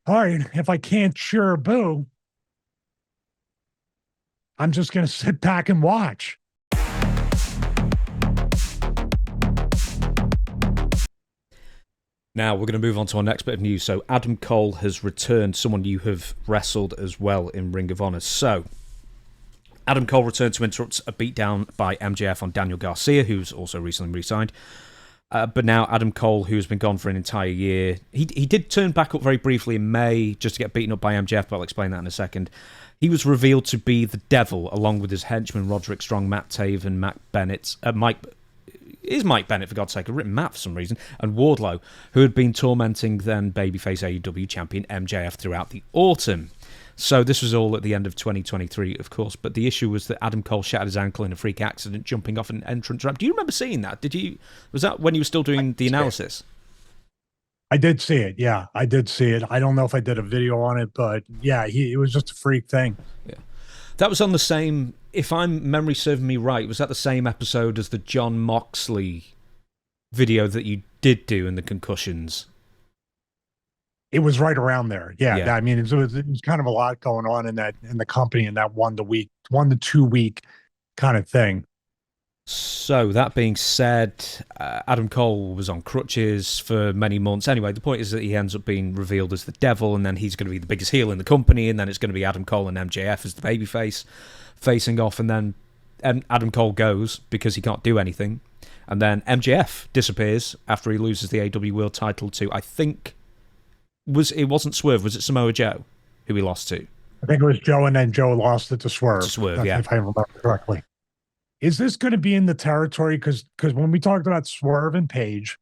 all right, if I can't cheer or boo, I'm just going to sit back and watch. Now we're going to move on to our next bit of news. So Adam Cole has returned, someone you have wrestled as well in Ring of Honor. So Adam Cole returned to interrupt a beatdown by MJF on Daniel Garcia, who's also recently re-signed. But now Adam Cole, who's been gone for an entire year, he did turn back up very briefly in May just to get beaten up by MJF, but I'll explain that in a second. He was revealed to be the Devil, along with his henchmen Roderick Strong, Matt Taven, Mike Bennett, for God's sake, I've written Matt for some reason, and Wardlow, who had been tormenting then babyface AEW champion MJF throughout the autumn. So this was all at the end of 2023, of course, but the issue was that Adam Cole shattered his ankle in a freak accident jumping off an entrance ramp. Do you remember seeing that? Was that when you were still doing the analysis? I did see it. Yeah, I did see it. I don't know if I did a video on it, but yeah, it was just a freak thing. Yeah. That was on the same, if I'm memory serving me right, was that the same episode as the John Moxley video that you did do in the concussions? It was right around there. Yeah. I mean, it was kind of a lot going on in the company in that 1 to 2 week kind of thing. So that being said, Adam Cole was on crutches for many months. Anyway, the point is that he ends up being revealed as the Devil, and then he's going to be the biggest heel in the company, and then it's going to be Adam Cole and MJF as the babyface facing off, and then Adam Cole goes because he can't do anything, and then MJF disappears after he loses the AEW World Title to, I think, it wasn't Swerve, was it Samoa Joe who he lost to? I think it was Joe, and then Joe lost it to Swerve. Yeah. If I remember correctly. Is this going to be in the territory? Because when we talked about Swerve and Page,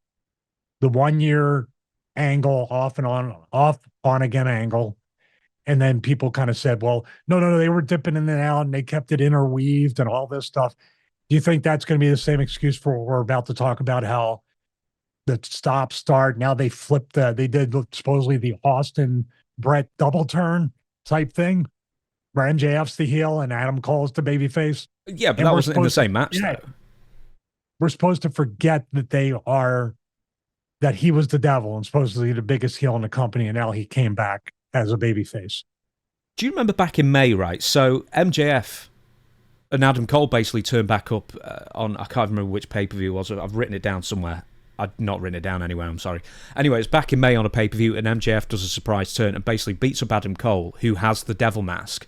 the 1 year angle, off on again angle, and then people kind of said, well, no, they were dipping in and out and they kept it interweaved and all this stuff. Do you think that's going to be the same excuse for what we're about to talk about, how the start, now they flipped they did supposedly the Austin Brett double turn type thing, where MJF's the heel and Adam Cole's the babyface? Yeah, but that wasn't in the same match, though. We're supposed to forget that that he was the Devil and supposedly the biggest heel in the company, and now he came back as a babyface. Do you remember back in May, right? So MJF and Adam Cole basically turned back up on, I can't remember which pay-per-view it was. I've written it down somewhere. I'd not written it down anywhere, I'm sorry. Anyway, it's back in May on a pay-per-view, and MJF does a surprise turn and basically beats up Adam Cole, who has the Devil mask,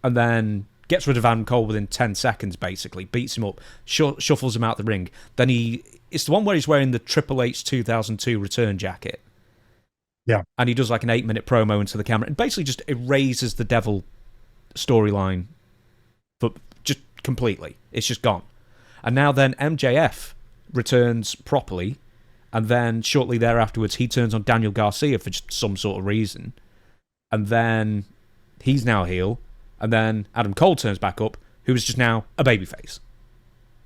and then gets rid of Adam Cole within 10 seconds, basically. Beats him up, shuffles him out the ring. Then it's the one where he's wearing the Triple H 2002 return jacket. Yeah. And he does like an 8-minute promo into the camera and basically just erases the Devil storyline, but just completely. It's just gone. And now then MJF returns properly, and then shortly thereafterwards he turns on Daniel Garcia for just some sort of reason. And then he's now heel. And then Adam Cole turns back up, who is just now a babyface.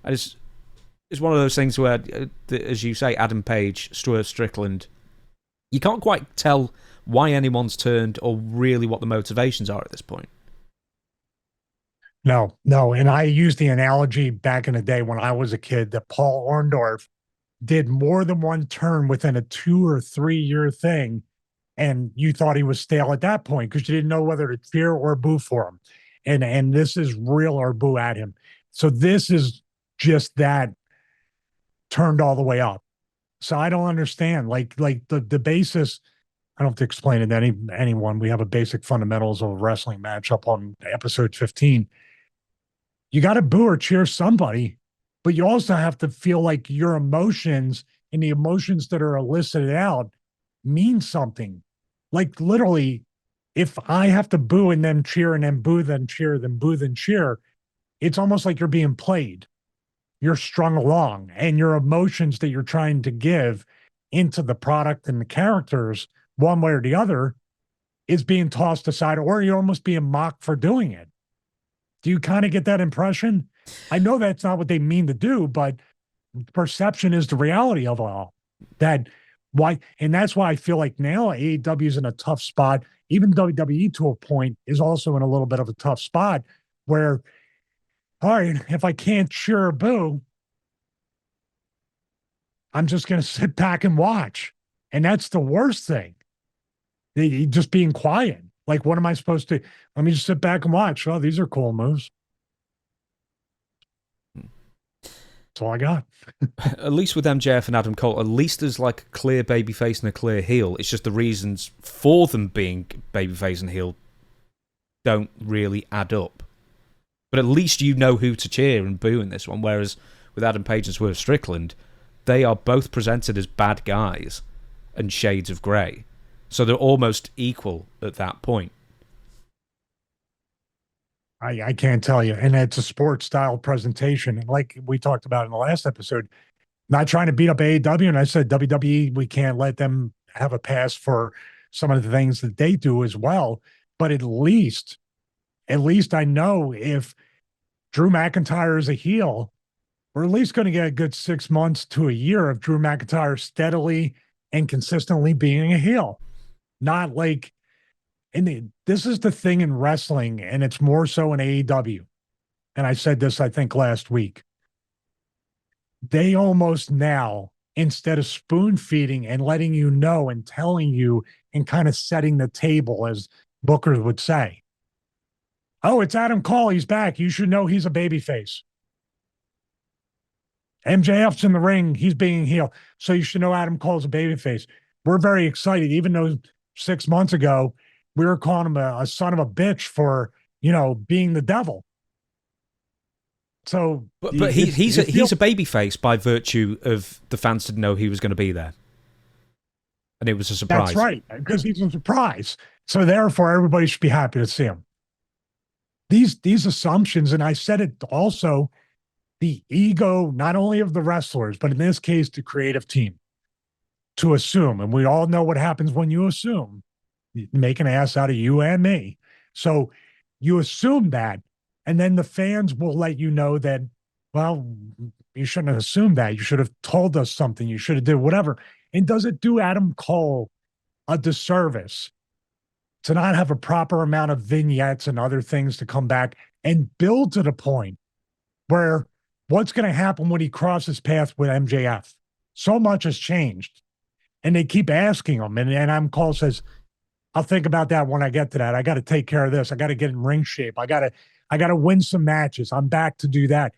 And it's one of those things where, as you say, Adam Page, Stuart Strickland, you can't quite tell why anyone's turned or really what the motivations are at this point. No. And I used the analogy back in the day when I was a kid that Paul Orndorff did more than one turn within a 2 or 3 year thing. And you thought he was stale at that point because you didn't know whether to cheer or boo for him. And this is real or boo at him. So this is just that turned all the way up. So I don't understand. Like the basis, I don't have to explain it to anyone. We have a basic fundamentals of a wrestling match up on episode 15. You got to boo or cheer somebody, but you also have to feel like your emotions and the emotions that are elicited out mean something. Like literally, if I have to boo and then cheer and then boo then cheer then boo then cheer, it's almost like you're being played. You're strung along, and your emotions that you're trying to give into the product and the characters, one way or the other, is being tossed aside, or you're almost being mocked for doing it. Do you kind of get that impression? I know that's not what they mean to do, but perception is the reality of it all. And that's why I feel like now AEW is in a tough spot. Even WWE to a point is also in a little bit of a tough spot where, all right, if I can't cheer or boo, I'm just going to sit back and watch. And that's the worst thing. Just being quiet. Like, what am I supposed to? Let me just sit back and watch. Oh, these are cool moves. That's all I got. At least with MJF and Adam Cole, at least there's like a clear babyface and a clear heel. It's just the reasons for them being babyface and heel don't really add up. But at least you know who to cheer and boo in this one. Whereas with Adam Page and Swerve Strickland, they are both presented as bad guys and shades of grey. So they're almost equal at that point. I can't tell you. And it's a sports style presentation. And like we talked about in the last episode, not trying to beat up AEW. And I said, WWE, we can't let them have a pass for some of the things that they do as well. But at least I know if Drew McIntyre is a heel, we're at least going to get a good 6 months to a year of Drew McIntyre steadily and consistently being a heel. Not like, and this is the thing in wrestling, and it's more so in AEW. And I said this, I think, last week. They almost now, instead of spoon feeding and letting you know and telling you and kind of setting the table, as bookers would say, oh, it's Adam Cole, he's back. You should know he's a babyface. MJF's in the ring, he's being heel. So you should know Adam Cole's a babyface. We're very excited, even though 6 months ago, we were calling him a son of a bitch for, being the devil. So, but he's a babyface by virtue of the fans didn't know he was going to be there, and it was a surprise. That's right, because he's a surprise. So therefore, everybody should be happy to see him. These assumptions, and I said it also, the ego not only of the wrestlers, but in this case, the creative team, to assume, and we all know what happens when you assume. You make an ass out of you and me. So you assume that, and then the fans will let you know that, well, you shouldn't have assumed that. You should have told us something. You should have did whatever. And does it do Adam Cole a disservice to not have a proper amount of vignettes and other things to come back and build to the point where what's going to happen when he crosses paths with MJF? So much has changed. And they keep asking him. And Adam Cole says, I'll think about that when I get to that. I got to take care of this. I got to get in ring shape. I got to win some matches. I'm back to do that.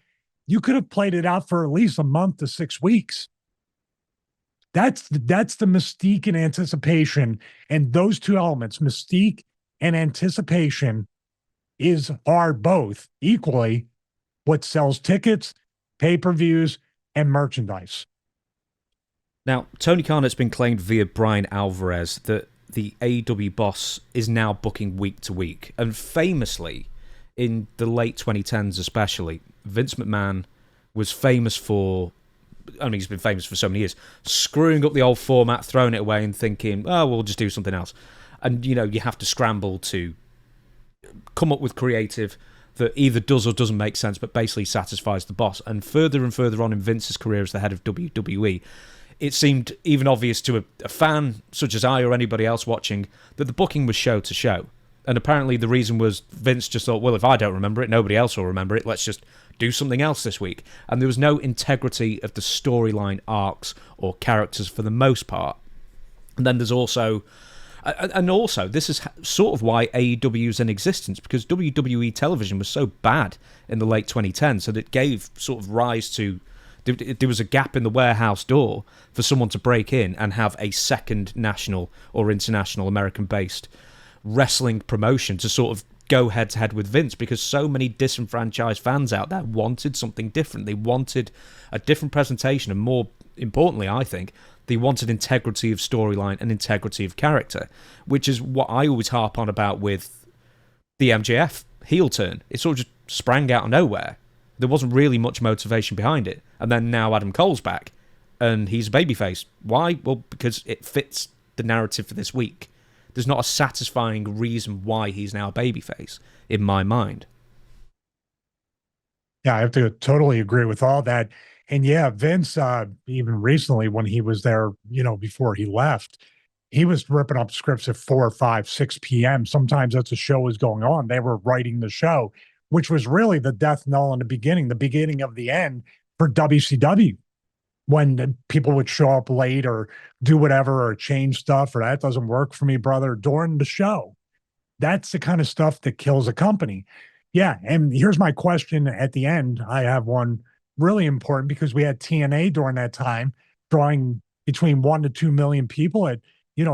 You could have played it out for at least a month to 6 weeks. That's the mystique and anticipation. And those two elements, mystique and anticipation, are both equally what sells tickets, pay-per-views, and merchandise. Now, Tony Khan has been claimed via Brian Alvarez that the AEW boss is now booking week to week. And famously, in the late 2010s especially, Vince McMahon was famous for, he's been famous for so many years, screwing up the old format, throwing it away and thinking, oh, we'll just do something else. And, you have to scramble to come up with creative that either does or doesn't make sense, but basically satisfies the boss. And further on in Vince's career as the head of WWE, it seemed even obvious to a fan such as I or anybody else watching that the booking was show to show. And apparently the reason was Vince just thought, well, if I don't remember it, nobody else will remember it. Let's just do something else this week. And there was no integrity of the storyline arcs or characters for the most part. And then there's also... And also, this is sort of why AEW is in existence, because WWE television was so bad in the late 2010s that it gave sort of rise to... There was a gap in the warehouse door for someone to break in and have a second national or international American-based wrestling promotion to sort of go head-to-head with Vince, because so many disenfranchised fans out there wanted something different. They wanted a different presentation, and more importantly, I think, they wanted integrity of storyline and integrity of character, which is what I always harp on about with the MJF heel turn. It sort of just sprang out of nowhere. There wasn't really much motivation behind it. And then now Adam Cole's back, and he's a babyface. Why? Well, because it fits the narrative for this week. There's not a satisfying reason why he's now a babyface, in my mind. Yeah, I have to totally agree with all that. And yeah, Vince, even recently when he was there, before he left, he was ripping up scripts at 4, 5, 6 p.m. Sometimes as the show was going on, they were writing the show, which was really the death knell in the beginning of the end for WCW. when people would show up late or do whatever or change stuff or that doesn't work for me, brother, during the show. That's the kind of stuff that kills a company. Yeah. And here's my question at the end. I have one really important because we had TNA during that time drawing between 1 to 2 million people at,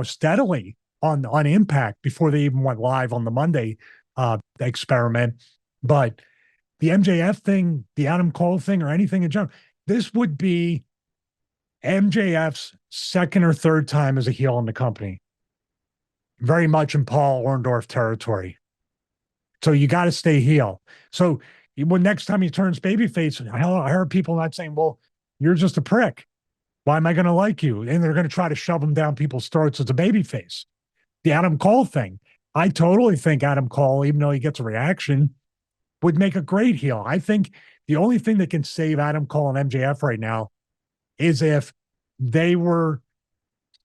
steadily on Impact before they even went live on the Monday experiment. But the MJF thing, the Adam Cole thing, or anything in general, this would be MJF's second or third time as a heel in the company, very much in Paul Orndorff territory. So you got to stay heel. So when next time he turns babyface, I heard people not saying, well, you're just a prick. Why am I going to like you? And they're going to try to shove him down people's throats as a babyface. The Adam Cole thing, I totally think Adam Cole, even though he gets a reaction, would make a great heel. I think the only thing that can save Adam Cole and MJF right now is if they were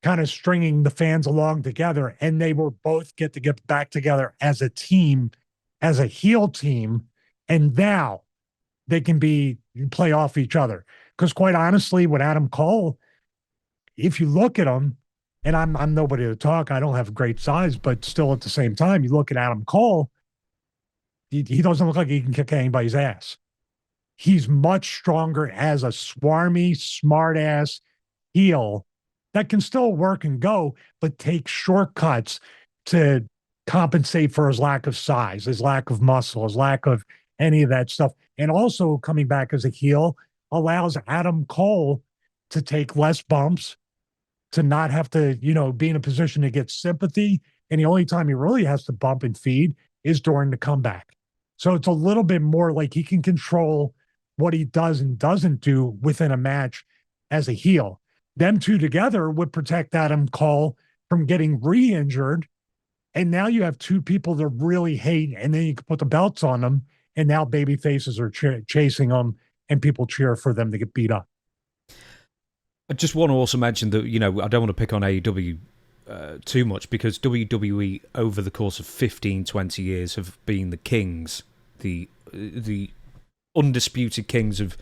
kind of stringing the fans along together and they were both get back together as a team, as a heel team, and now they can play off each other. Because quite honestly, with Adam Cole, if you look at him, and I'm nobody to talk, I don't have great size, but still at the same time, you look at Adam Cole, he doesn't look like he can kick anybody's ass. He's much stronger as a swarmy, smart ass heel that can still work and go, but take shortcuts to compensate for his lack of size, his lack of muscle, his lack of any of that stuff. And also coming back as a heel allows Adam Cole to take less bumps, to not have to, be in a position to get sympathy. And the only time he really has to bump and feed is during the comeback. So it's a little bit more like he can control what he does and doesn't do within a match as a heel. Them two together would protect Adam Cole from getting re-injured. And now you have two people that really hate, and then you can put the belts on them, and now baby faces are chasing them, and people cheer for them to get beat up. I just want to also mention that, I don't want to pick on AEW too much, because WWE over the course of 15, 20 years have been the kings, the undisputed kings of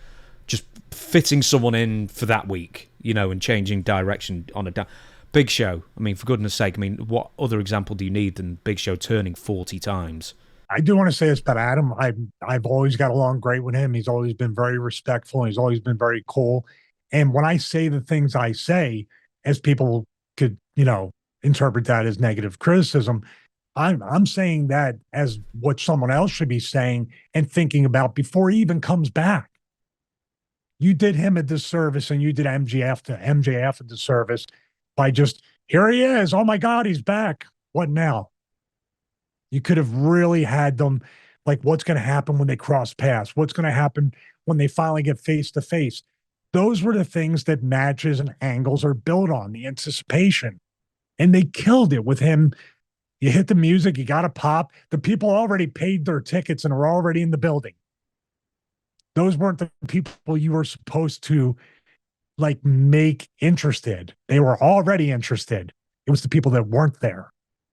just fitting someone in for that week, and changing direction on a down. Big Show, I mean, for goodness sake, what other example do you need than Big Show turning 40 times? I do want to say this about Adam. I've always got along great with him. He's always been very respectful. And he's always been very cool. And when I say the things I say, as people could, interpret that as negative criticism, I'm saying that as what someone else should be saying and thinking about before he even comes back. You did him a disservice, and you did MJF a disservice by just, here he is. Oh my God, he's back. What now? You could have really had them like, what's going to happen when they cross paths? What's going to happen when they finally get face to face? Those were the things that matches and angles are built on, the anticipation. And they killed it with him. You hit the music, you got a pop. The people already paid their tickets and are already in the building. Those weren't the people you were supposed to make interested. They were already interested. It was the people that weren't there.